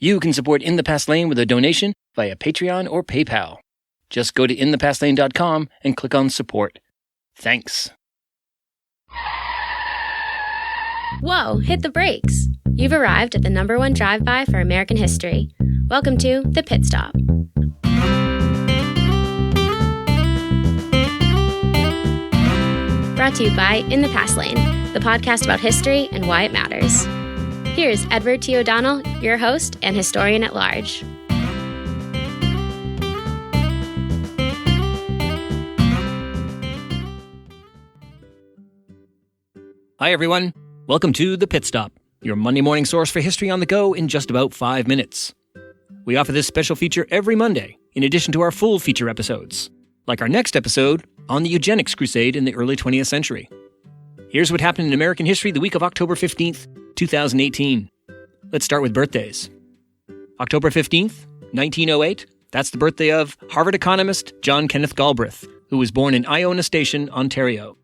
You can support In the Past Lane with a donation via Patreon or PayPal. Just go to inthepastlane.com and click on support. Thanks. Whoa, hit the brakes. You've arrived at the #1 drive-by for American history. Welcome to The Pit Stop. Brought to you by In the Past Lane, the podcast about history and why it matters. Here's Edward T. O'Donnell, your host and historian at large. Hi, everyone. Welcome to The Pit Stop, your Monday morning source for history on the go in just about 5 minutes. We offer this special feature every Monday, in addition to our full feature episodes, like our next episode on the eugenics crusade in the early 20th century. Here's what happened in American history the week of October 15th, 2018. Let's start with birthdays. October 15th, 1908, that's the birthday of Harvard economist John Kenneth Galbraith, who was born in Iona Station, Ontario.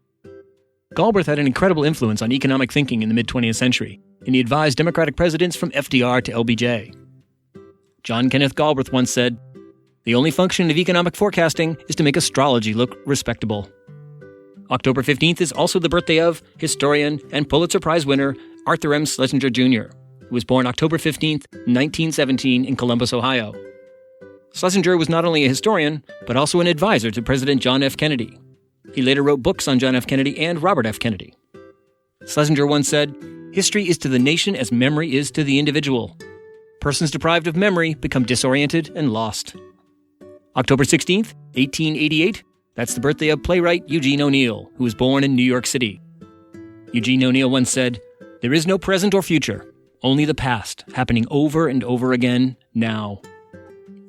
Galbraith had an incredible influence on economic thinking in the mid-20th century, and he advised Democratic presidents from FDR to LBJ. John Kenneth Galbraith once said, "The only function of economic forecasting is to make astrology look respectable." October 15th is also the birthday of historian and Pulitzer Prize winner Arthur M. Schlesinger Jr., who was born October 15th, 1917 in Columbus, Ohio. Schlesinger was not only a historian, but also an advisor to President John F. Kennedy. He later wrote books on John F. Kennedy and Robert F. Kennedy. Schlesinger once said, "History is to the nation as memory is to the individual. Persons deprived of memory become disoriented and lost." October 16th, 1888, that's the birthday of playwright Eugene O'Neill, who was born in New York City. Eugene O'Neill once said, "There is no present or future, only the past, happening over and over again, now."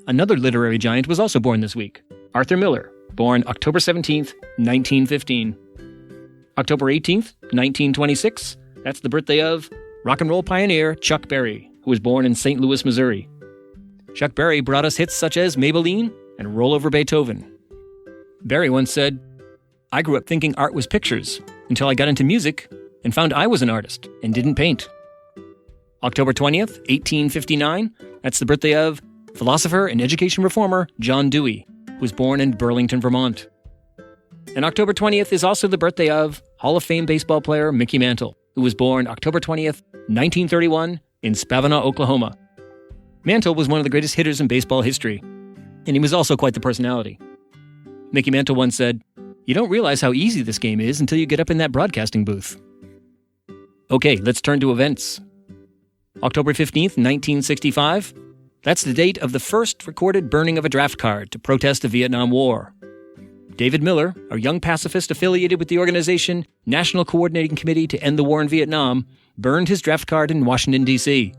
Another literary giant was also born this week, Arthur Miller, born October 17th, 1915. October 18th, 1926, that's the birthday of rock and roll pioneer Chuck Berry, who was born in St. Louis, Missouri. Chuck Berry brought us hits such as Maybelline and Roll Over Beethoven. Berry once said, "I grew up thinking art was pictures until I got into music and found I was an artist and didn't paint." October 20th, 1859, that's the birthday of philosopher and education reformer John Dewey, who was born in Burlington, Vermont. And October 20th is also the birthday of Hall of Fame baseball player Mickey Mantle, who was born October 20th, 1931 in Spavinaw, Oklahoma. Mantle was one of the greatest hitters in baseball history, and he was also quite the personality. Mickey Mantle once said, "You don't realize how easy this game is until you get up in that broadcasting booth." Okay, let's turn to events. October 15th, 1965, that's the date of the first recorded burning of a draft card to protest the Vietnam War. David Miller, a young pacifist affiliated with the organization National Coordinating Committee to End the War in Vietnam, burned his draft card in Washington, D.C.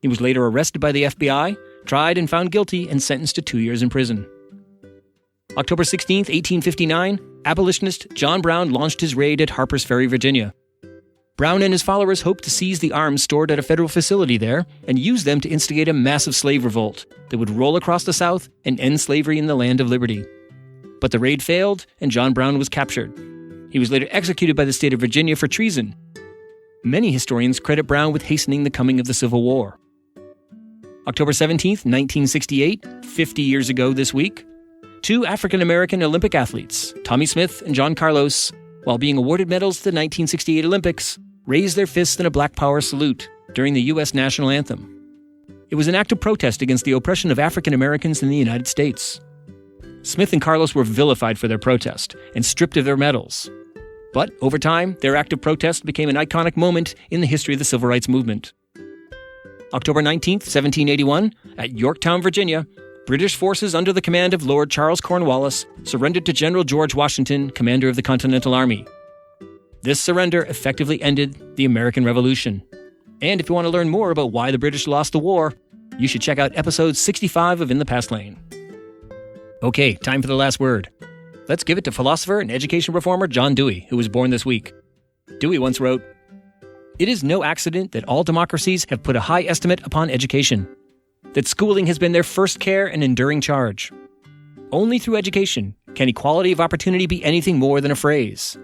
He was later arrested by the FBI, tried and found guilty, and sentenced to 2 years in prison. October 16th, 1859, abolitionist John Brown launched his raid at Harper's Ferry, Virginia. Brown and his followers hoped to seize the arms stored at a federal facility there and use them to instigate a massive slave revolt that would roll across the South and end slavery in the land of liberty. But the raid failed, and John Brown was captured. He was later executed by the state of Virginia for treason. Many historians credit Brown with hastening the coming of the Civil War. October 17th, 1968, 50 years ago this week, 2 African-American Olympic athletes, Tommy Smith and John Carlos, while being awarded medals at the 1968 Olympics, raised their fists in a Black Power salute during the U.S. national anthem. It was an act of protest against the oppression of African Americans in the United States. Smith and Carlos were vilified for their protest and stripped of their medals. But over time, their act of protest became an iconic moment in the history of the Civil Rights Movement. October 19th, 1781, at Yorktown, Virginia, British forces under the command of Lord Charles Cornwallis surrendered to General George Washington, commander of the Continental Army. This surrender effectively ended the American Revolution. And if you want to learn more about why the British lost the war, you should check out episode 65 of In the Past Lane. Okay, time for the last word. Let's give it to philosopher and education reformer John Dewey, who was born this week. Dewey once wrote, "It is no accident that all democracies have put a high estimate upon education, that schooling has been their first care and enduring charge. Only through education can equality of opportunity be anything more than a phrase.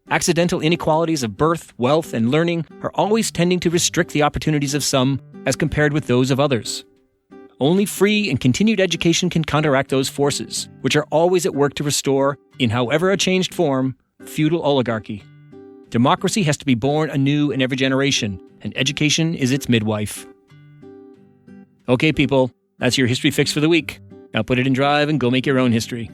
Accidental inequalities of birth, wealth, and learning are always tending to restrict the opportunities of some as compared with those of others. Only free and continued education can counteract those forces, which are always at work to restore, in however a changed form, feudal oligarchy. Democracy has to be born anew in every generation, and education is its midwife. Okay, people, that's your history fix for the week. Now put it in Drive and go make your own history.